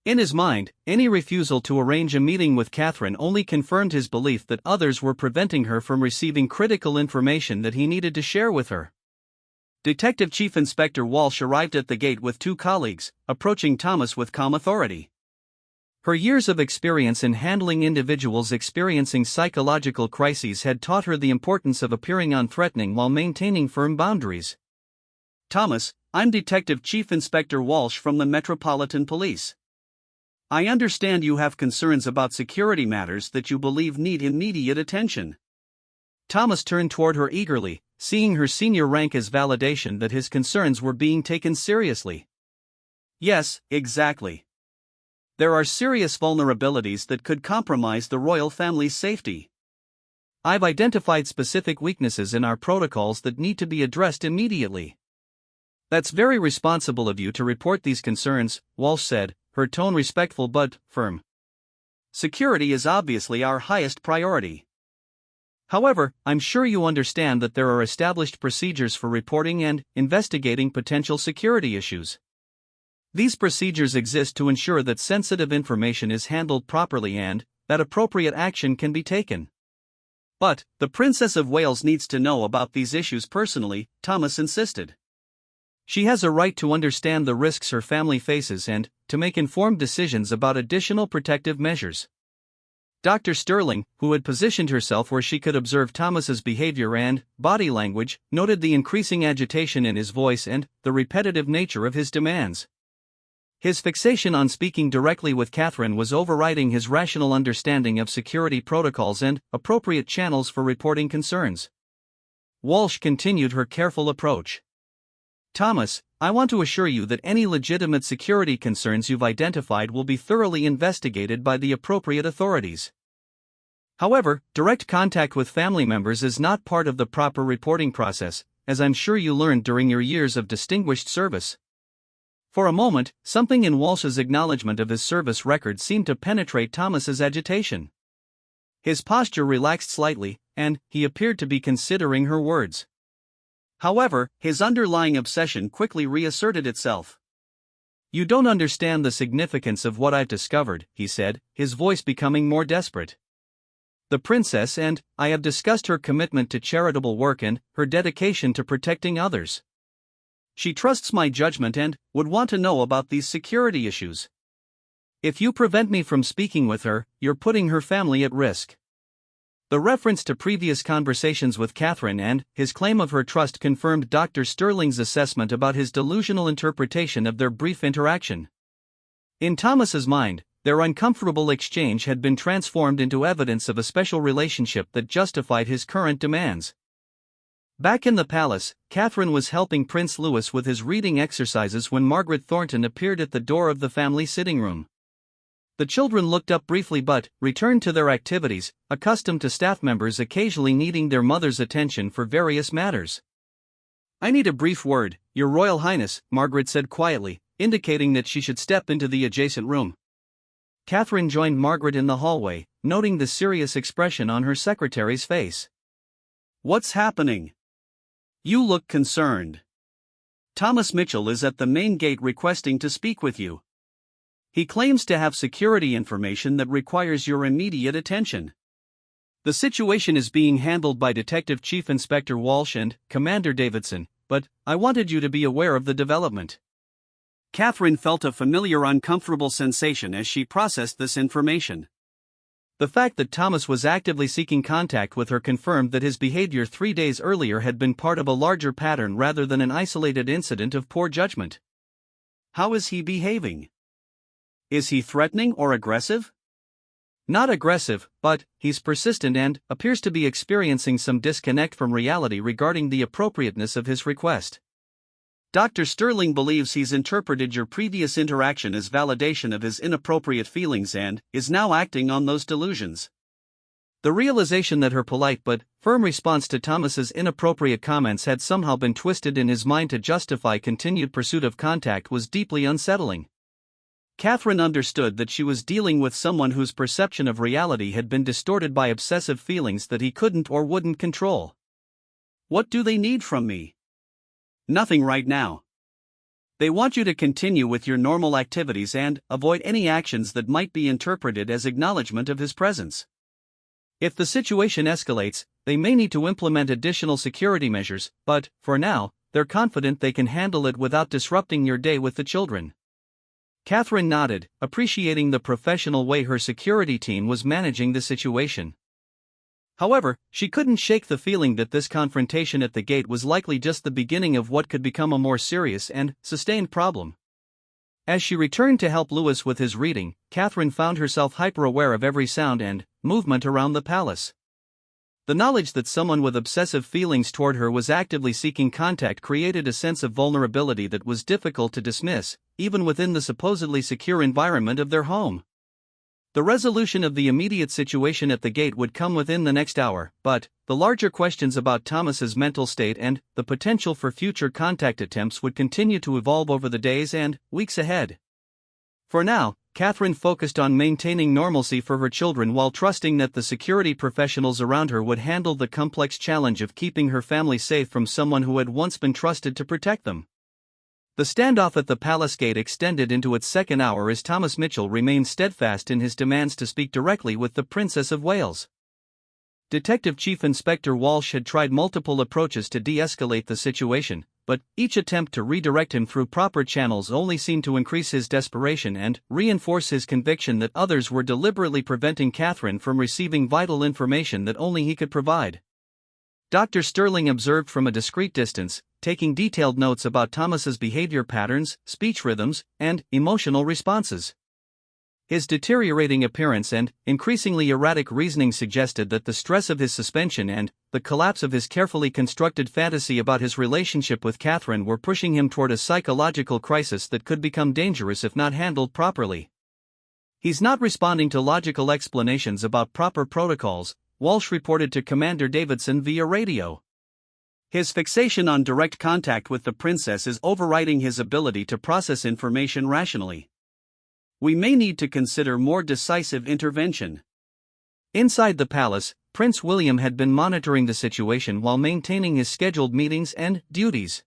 In his mind, any refusal to arrange a meeting with Catherine only confirmed his belief that others were preventing her from receiving critical information that he needed to share with her. Detective Chief Inspector Walsh arrived at the gate with two colleagues, approaching Thomas with calm authority. Her years of experience in handling individuals experiencing psychological crises had taught her the importance of appearing unthreatening while maintaining firm boundaries. "Thomas, I'm Detective Chief Inspector Walsh from the Metropolitan Police. I understand you have concerns about security matters that you believe need immediate attention." Thomas turned toward her eagerly, seeing her senior rank as validation that his concerns were being taken seriously. "Yes, exactly. There are serious vulnerabilities that could compromise the royal family's safety. I've identified specific weaknesses in our protocols that need to be addressed immediately. That's very responsible of you to report these concerns, Walsh said, her tone respectful but firm. Security is obviously our highest priority. However, I'm sure you understand that there are established procedures for reporting and investigating potential security issues. These procedures exist to ensure that sensitive information is handled properly and that appropriate action can be taken. But the Princess of Wales needs to know about these issues personally, Thomas insisted. She has a right to understand the risks her family faces and to make informed decisions about additional protective measures. Dr. Sterling, who had positioned herself where she could observe Thomas's behavior and body language, noted the increasing agitation in his voice and the repetitive nature of his demands. His fixation on speaking directly with Catherine was overriding his rational understanding of security protocols and appropriate channels for reporting concerns. Walsh continued her careful approach. Thomas, I want to assure you that any legitimate security concerns you've identified will be thoroughly investigated by the appropriate authorities. However, direct contact with family members is not part of the proper reporting process, as I'm sure you learned during your years of distinguished service. For a moment, something in Walsh's acknowledgement of his service record seemed to penetrate Thomas's agitation. His posture relaxed slightly, and he appeared to be considering her words. However, his underlying obsession quickly reasserted itself. You don't understand the significance of what I've discovered, he said, his voice becoming more desperate. The princess and I have discussed her commitment to charitable work and her dedication to protecting others. She trusts my judgment and would want to know about these security issues. If you prevent me from speaking with her, you're putting her family at risk. The reference to previous conversations with Catherine and his claim of her trust confirmed Dr. Sterling's assessment about his delusional interpretation of their brief interaction. In Thomas's mind, their uncomfortable exchange had been transformed into evidence of a special relationship that justified his current demands. Back in the palace, Catherine was helping Prince Louis with his reading exercises when Margaret Thornton appeared at the door of the family sitting room. The children looked up briefly but returned to their activities, accustomed to staff members occasionally needing their mother's attention for various matters. I need a brief word, Your Royal Highness, Margaret said quietly, indicating that she should step into the adjacent room. Catherine joined Margaret in the hallway, noting the serious expression on her secretary's face. What's happening? You look concerned. Thomas Mitchell is at the main gate requesting to speak with you. He claims to have security information that requires your immediate attention. The situation is being handled by Detective Chief Inspector Walsh and Commander Davidson, but I wanted you to be aware of the development. Catherine felt a familiar uncomfortable sensation as she processed this information. The fact that Thomas was actively seeking contact with her confirmed that his behavior 3 days earlier had been part of a larger pattern rather than an isolated incident of poor judgment. How is he behaving? Is he threatening or aggressive? Not aggressive, but he's persistent and appears to be experiencing some disconnect from reality regarding the appropriateness of his request. Dr. Sterling believes he's interpreted your previous interaction as validation of his inappropriate feelings and is now acting on those delusions. The realization that her polite but firm response to Thomas's inappropriate comments had somehow been twisted in his mind to justify continued pursuit of contact was deeply unsettling. Catherine understood that she was dealing with someone whose perception of reality had been distorted by obsessive feelings that he couldn't or wouldn't control. What do they need from me? Nothing right now. They want you to continue with your normal activities and avoid any actions that might be interpreted as acknowledgement of his presence. If the situation escalates, they may need to implement additional security measures, but, for now, they're confident they can handle it without disrupting your day with the children. Catherine nodded, appreciating the professional way her security team was managing the situation. However, she couldn't shake the feeling that this confrontation at the gate was likely just the beginning of what could become a more serious and sustained problem. As she returned to help Louis with his reading, Catherine found herself hyper-aware of every sound and movement around the palace. The knowledge that someone with obsessive feelings toward her was actively seeking contact created a sense of vulnerability that was difficult to dismiss, even within the supposedly secure environment of their home. The resolution of the immediate situation at the gate would come within the next hour, but the larger questions about Thomas's mental state and the potential for future contact attempts would continue to evolve over the days and weeks ahead. For now, Catherine focused on maintaining normalcy for her children while trusting that the security professionals around her would handle the complex challenge of keeping her family safe from someone who had once been trusted to protect them. The standoff at the palace gate extended into its second hour as Thomas Mitchell remained steadfast in his demands to speak directly with the Princess of Wales. Detective Chief Inspector Walsh had tried multiple approaches to de-escalate the situation, but each attempt to redirect him through proper channels only seemed to increase his desperation and reinforce his conviction that others were deliberately preventing Catherine from receiving vital information that only he could provide. Dr. Sterling observed from a discreet distance, taking detailed notes about Thomas's behavior patterns, speech rhythms, and emotional responses. His deteriorating appearance and increasingly erratic reasoning suggested that the stress of his suspension and the collapse of his carefully constructed fantasy about his relationship with Catherine were pushing him toward a psychological crisis that could become dangerous if not handled properly. "He's not responding to logical explanations about proper protocols," Walsh reported to Commander Davidson via radio. "His fixation on direct contact with the princess is overriding his ability to process information rationally. We may need to consider more decisive intervention." Inside the palace, Prince William had been monitoring the situation while maintaining his scheduled meetings and duties.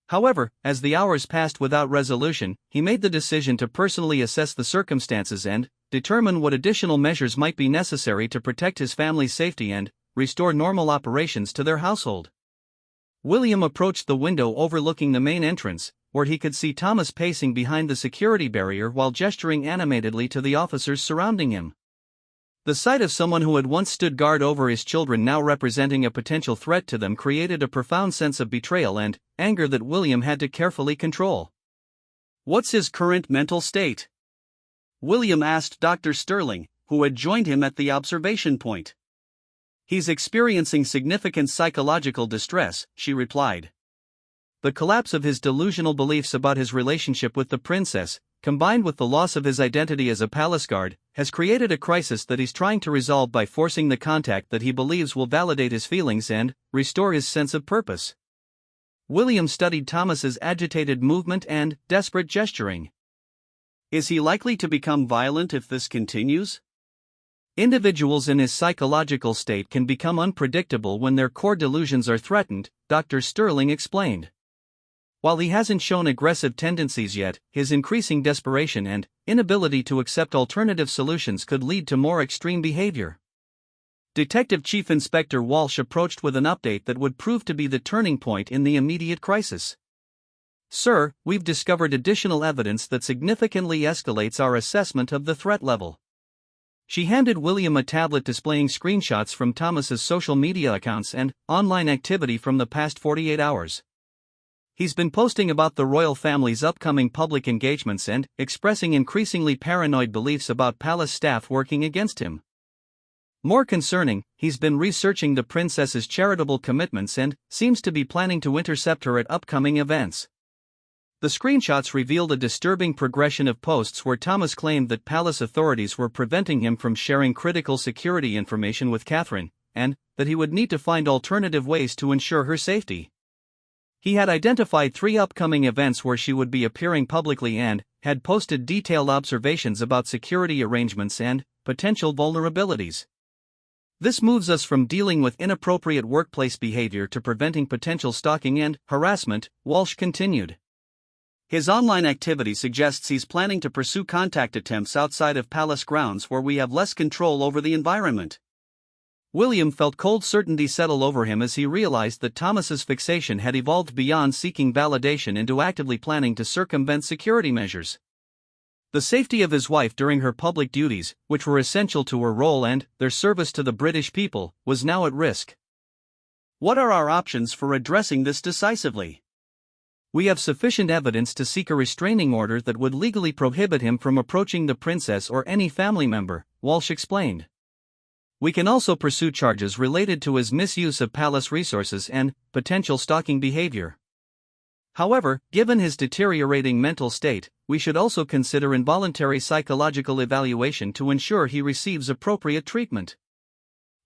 However, as the hours passed without resolution, he made the decision to personally assess the circumstances and determine what additional measures might be necessary to protect his family's safety and restore normal operations to their household. William approached the window overlooking the main entrance, where he could see Thomas pacing behind the security barrier while gesturing animatedly to the officers surrounding him. The sight of someone who had once stood guard over his children now representing a potential threat to them created a profound sense of betrayal and anger that William had to carefully control. "What's his current mental state?" William asked Dr. Sterling, who had joined him at the observation point. "He's experiencing significant psychological distress," she replied. The collapse of his delusional beliefs about his relationship with the princess, combined with the loss of his identity as a palace guard, has created a crisis that he's trying to resolve by forcing the contact that he believes will validate his feelings and restore his sense of purpose. William studied Thomas's agitated movement and desperate gesturing. "Is he likely to become violent if this continues?" "Individuals in his psychological state can become unpredictable when their core delusions are threatened," Dr. Sterling explained. "While he hasn't shown aggressive tendencies yet, his increasing desperation and inability to accept alternative solutions could lead to more extreme behavior." Detective Chief Inspector Walsh approached with an update that would prove to be the turning point in the immediate crisis. "Sir, we've discovered additional evidence that significantly escalates our assessment of the threat level." She handed William a tablet displaying screenshots from Thomas's social media accounts and online activity from the past 48 hours. He's been posting about the royal family's upcoming public engagements and expressing increasingly paranoid beliefs about palace staff working against him. More concerning, he's been researching the princess's charitable commitments and seems to be planning to intercept her at upcoming events. The screenshots revealed a disturbing progression of posts where Thomas claimed that palace authorities were preventing him from sharing critical security information with Catherine, and that he would need to find alternative ways to ensure her safety. He had identified 3 upcoming events where she would be appearing publicly and had posted detailed observations about security arrangements and potential vulnerabilities. "This moves us from dealing with inappropriate workplace behavior to preventing potential stalking and harassment," Walsh continued. "His online activity suggests he's planning to pursue contact attempts outside of palace grounds where we have less control over the environment." William felt cold certainty settle over him as he realized that Thomas's fixation had evolved beyond seeking validation into actively planning to circumvent security measures. The safety of his wife during her public duties, which were essential to her role and their service to the British people, was now at risk. "What are our options for addressing this decisively?" "We have sufficient evidence to seek a restraining order that would legally prohibit him from approaching the princess or any family member," Walsh explained. "We can also pursue charges related to his misuse of palace resources and potential stalking behavior." However, given his deteriorating mental state, we should also consider involuntary psychological evaluation to ensure he receives appropriate treatment.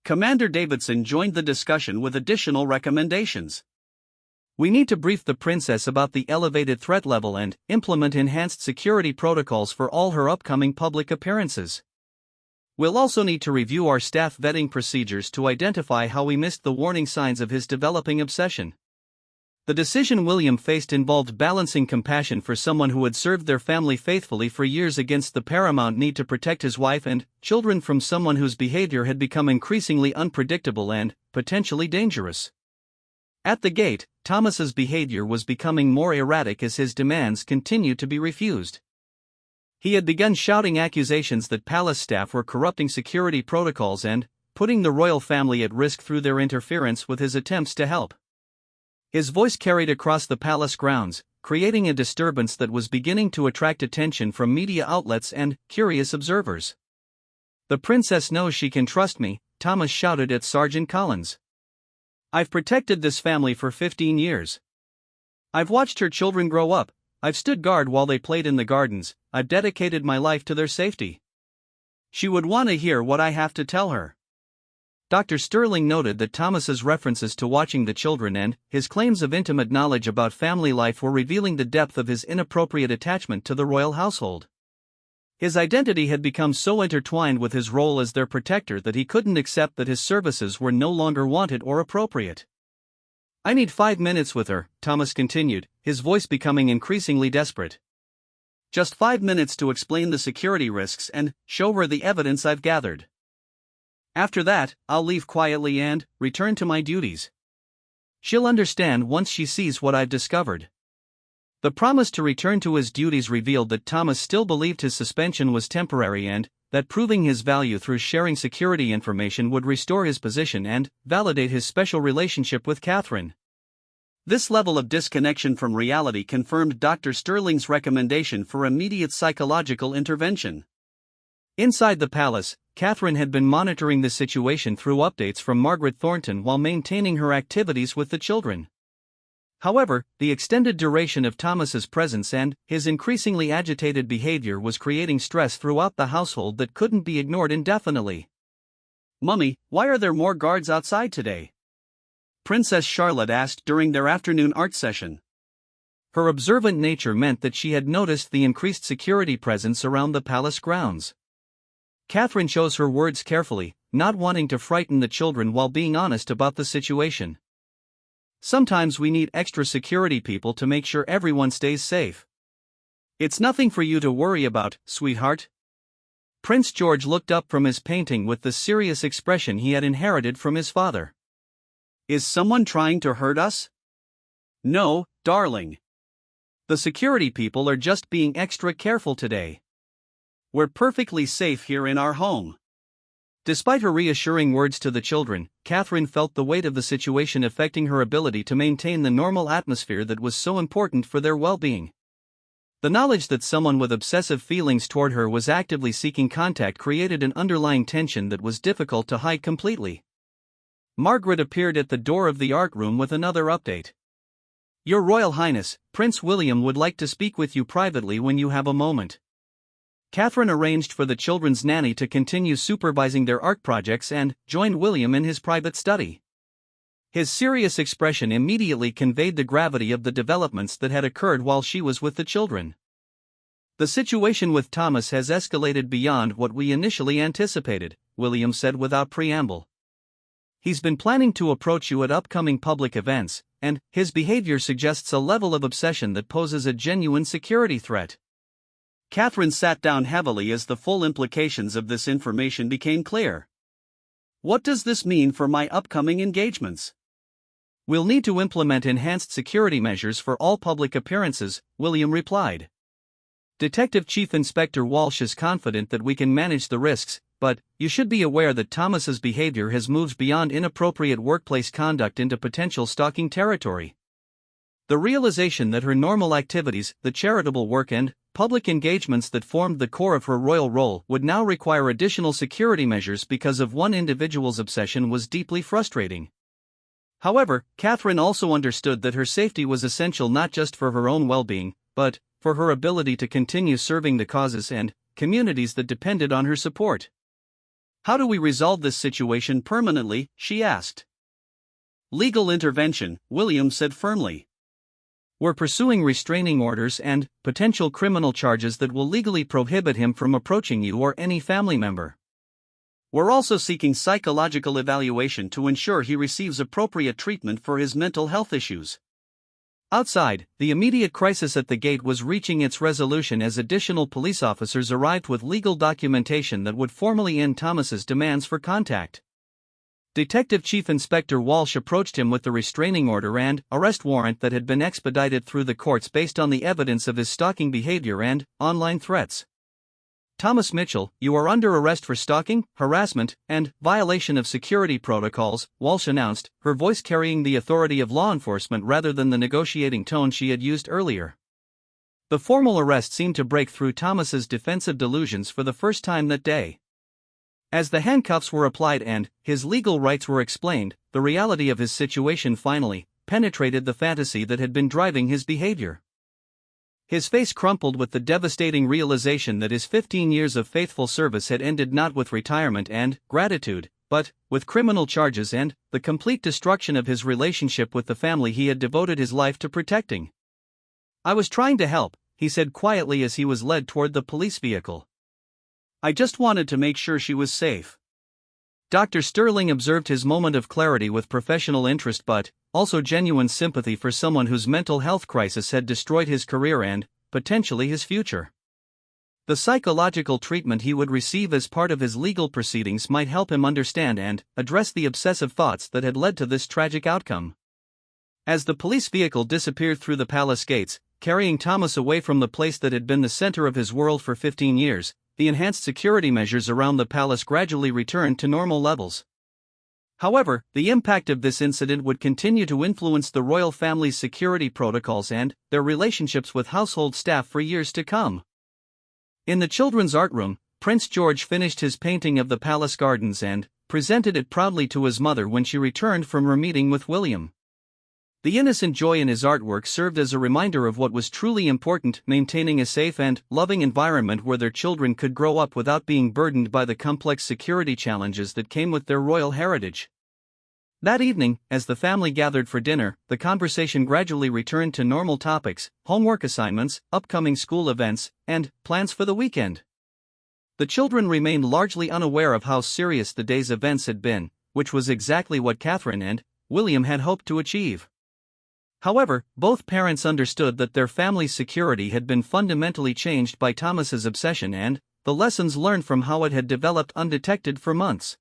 Commander Davidson joined the discussion with additional recommendations. We need to brief the princess about the elevated threat level and implement enhanced security protocols for all her upcoming public appearances. We'll also need to review our staff vetting procedures to identify how we missed the warning signs of his developing obsession. The decision William faced involved balancing compassion for someone who had served their family faithfully for years against the paramount need to protect his wife and children from someone whose behavior had become increasingly unpredictable and potentially dangerous. At the gate, Thomas's behavior was becoming more erratic as his demands continued to be refused. He had begun shouting accusations that palace staff were corrupting security protocols and putting the royal family at risk through their interference with his attempts to help. His voice carried across the palace grounds, creating a disturbance that was beginning to attract attention from media outlets and curious observers. "The princess knows she can trust me," Thomas shouted at Sergeant Collins. "I've protected this family for 15 years. I've watched her children grow up, I've stood guard while they played in the gardens, I've dedicated my life to their safety. She would want to hear what I have to tell her." Dr. Sterling noted that Thomas's references to watching the children and his claims of intimate knowledge about family life were revealing the depth of his inappropriate attachment to the royal household. His identity had become so intertwined with his role as their protector that he couldn't accept that his services were no longer wanted or appropriate. "I need 5 minutes with her," Thomas continued, his voice becoming increasingly desperate. "Just 5 minutes to explain the security risks and show her the evidence I've gathered. After that, I'll leave quietly and return to my duties. She'll understand once she sees what I've discovered." The promise to return to his duties revealed that Thomas still believed his suspension was temporary and that proving his value through sharing security information would restore his position and validate his special relationship with Catherine. This level of disconnection from reality confirmed Dr. Sterling's recommendation for immediate psychological intervention. Inside the palace, Catherine had been monitoring the situation through updates from Margaret Thornton while maintaining her activities with the children. However, the extended duration of Thomas's presence and his increasingly agitated behavior was creating stress throughout the household that couldn't be ignored indefinitely. "Mummy, why are there more guards outside today?" Princess Charlotte asked during their afternoon art session. Her observant nature meant that she had noticed the increased security presence around the palace grounds. Catherine chose her words carefully, not wanting to frighten the children while being honest about the situation. "Sometimes we need extra security people to make sure everyone stays safe. It's nothing for you to worry about, sweetheart." Prince George looked up from his painting with the serious expression he had inherited from his father. "Is someone trying to hurt us?" "No, darling. The security people are just being extra careful today. We're perfectly safe here in our home." Despite her reassuring words to the children, Catherine felt the weight of the situation affecting her ability to maintain the normal atmosphere that was so important for their well-being. The knowledge that someone with obsessive feelings toward her was actively seeking contact created an underlying tension that was difficult to hide completely. Margaret appeared at the door of the art room with another update. "Your Royal Highness, Prince William would like to speak with you privately when you have a moment." Catherine arranged for the children's nanny to continue supervising their art projects and joined William in his private study. His serious expression immediately conveyed the gravity of the developments that had occurred while she was with the children. "The situation with Thomas has escalated beyond what we initially anticipated," William said without preamble. "He's been planning to approach you at upcoming public events, and his behavior suggests a level of obsession that poses a genuine security threat." Catherine sat down heavily as the full implications of this information became clear. "What does this mean for my upcoming engagements?" "We'll need to implement enhanced security measures for all public appearances," William replied. "Detective Chief Inspector Walsh is confident that we can manage the risks, but you should be aware that Thomas's behavior has moved beyond inappropriate workplace conduct into potential stalking territory. The realization that her normal activities, the charitable work and public engagements that formed the core of her royal role would now require additional security measures because of one individual's obsession was deeply frustrating." However, Catherine also understood that her safety was essential not just for her own well-being, but for her ability to continue serving the causes and communities that depended on her support. "How do we resolve this situation permanently?" she asked. "Legal intervention," William said firmly. "We're pursuing restraining orders and potential criminal charges that will legally prohibit him from approaching you or any family member. We're also seeking psychological evaluation to ensure he receives appropriate treatment for his mental health issues." Outside, the immediate crisis at the gate was reaching its resolution as additional police officers arrived with legal documentation that would formally end Thomas's demands for contact. Detective Chief Inspector Walsh approached him with the restraining order and arrest warrant that had been expedited through the courts based on the evidence of his stalking behavior and online threats. "Thomas Mitchell, you are under arrest for stalking, harassment, and violation of security protocols," Walsh announced, her voice carrying the authority of law enforcement rather than the negotiating tone she had used earlier. The formal arrest seemed to break through Thomas's defensive delusions for the first time that day. As the handcuffs were applied and his legal rights were explained, the reality of his situation finally penetrated the fantasy that had been driving his behavior. His face crumpled with the devastating realization that his 15 years of faithful service had ended not with retirement and gratitude, but with criminal charges and the complete destruction of his relationship with the family he had devoted his life to protecting. "I was trying to help," he said quietly as he was led toward the police vehicle. "I just wanted to make sure she was safe." Dr. Sterling observed his moment of clarity with professional interest but also genuine sympathy for someone whose mental health crisis had destroyed his career and, potentially, his future. The psychological treatment he would receive as part of his legal proceedings might help him understand and address the obsessive thoughts that had led to this tragic outcome. As the police vehicle disappeared through the palace gates, carrying Thomas away from the place that had been the center of his world for 15 years, the enhanced security measures around the palace gradually returned to normal levels. However, the impact of this incident would continue to influence the royal family's security protocols and their relationships with household staff for years to come. In the children's art room, Prince George finished his painting of the palace gardens and presented it proudly to his mother when she returned from her meeting with William. The innocent joy in his artwork served as a reminder of what was truly important: maintaining a safe and loving environment where their children could grow up without being burdened by the complex security challenges that came with their royal heritage. That evening, as the family gathered for dinner, the conversation gradually returned to normal topics: homework assignments, upcoming school events, and plans for the weekend. The children remained largely unaware of how serious the day's events had been, which was exactly what Catherine and William had hoped to achieve. However, both parents understood that their family's security had been fundamentally changed by Thomas's obsession and the lessons learned from how it had developed undetected for months.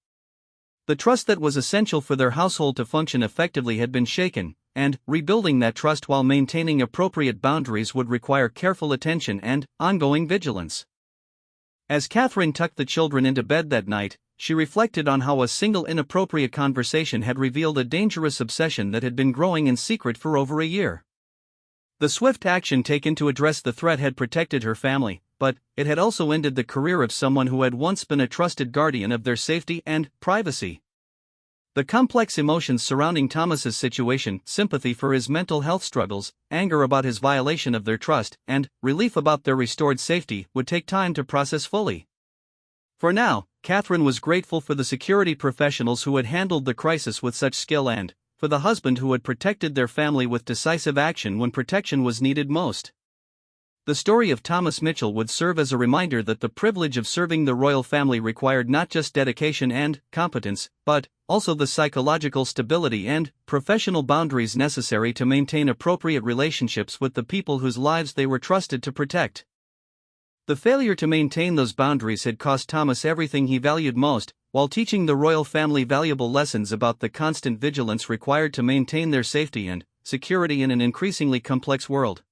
The trust that was essential for their household to function effectively had been shaken, and rebuilding that trust while maintaining appropriate boundaries would require careful attention and ongoing vigilance. As Catherine tucked the children into bed that night, she reflected on how a single inappropriate conversation had revealed a dangerous obsession that had been growing in secret for over a year. The swift action taken to address the threat had protected her family, but it had also ended the career of someone who had once been a trusted guardian of their safety and privacy. The complex emotions surrounding Thomas's situation, sympathy for his mental health struggles, anger about his violation of their trust, and relief about their restored safety, would take time to process fully. For now, Catherine was grateful for the security professionals who had handled the crisis with such skill and for the husband who had protected their family with decisive action when protection was needed most. The story of Thomas Mitchell would serve as a reminder that the privilege of serving the royal family required not just dedication and competence, but also the psychological stability and professional boundaries necessary to maintain appropriate relationships with the people whose lives they were trusted to protect. The failure to maintain those boundaries had cost Thomas everything he valued most, while teaching the royal family valuable lessons about the constant vigilance required to maintain their safety and security in an increasingly complex world.